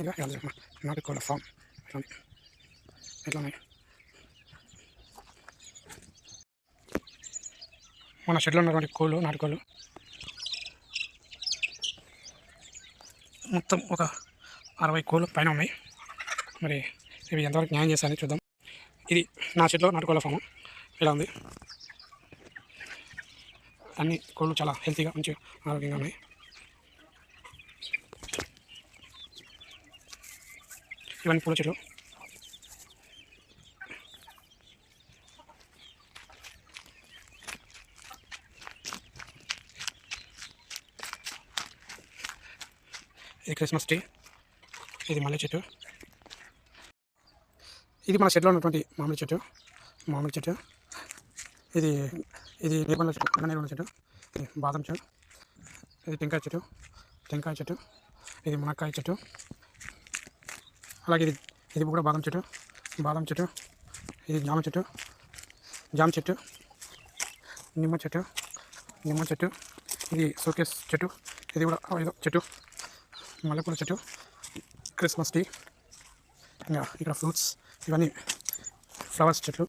ఇక నాటుకోళ్ళ ఫామ్ ఎట్లా ఉన్నాయి. మన షెడ్లో ఉన్నటువంటి కోళ్ళు, నాటుకోళ్ళు మొత్తం ఒక 60 కోళ్ళు పైన ఉన్నాయి. మరి ఇవి ఎంతవరకు న్యాయం చేస్తారని చూద్దాం. ఇది నా షెడ్లో నాటుకోళ్ళ ఫాము ఇలా ఉంది. అన్ని కోళ్ళు చాలా హెల్తీగా మంచిగా ఆరోగ్యంగా ఉన్నాయి. ఇవన్నీ పూల చెట్లు. ఇది క్రిస్మస్ ట్రీ, ఇది మల్లె చెట్టు, ఇది మన షెడ్లో ఉన్నటువంటి మామిడి చెట్టు, ఇది ఇది నేపంలో చెట్టు, నేపంలో చెట్టు, ఇది బాదం చెట్టు, ఇది టెంకాయ చెట్టు, ఇది మునక్కాయ చెట్టు, అలాగే ఇది కూడా బాదం చెట్టు, ఇది జామ చెట్టు, నిమ్మ చెట్టు, ఇది షోకేస్ చెట్టు, ఇది కూడా ఏదో చెట్టు, మల్లెపూల చెట్టు, క్రిస్మస్ ట్రీ, ఇంకా ఇక్కడ ఫ్రూట్స్, ఇవన్నీ ఫ్లవర్స్ చెట్లు.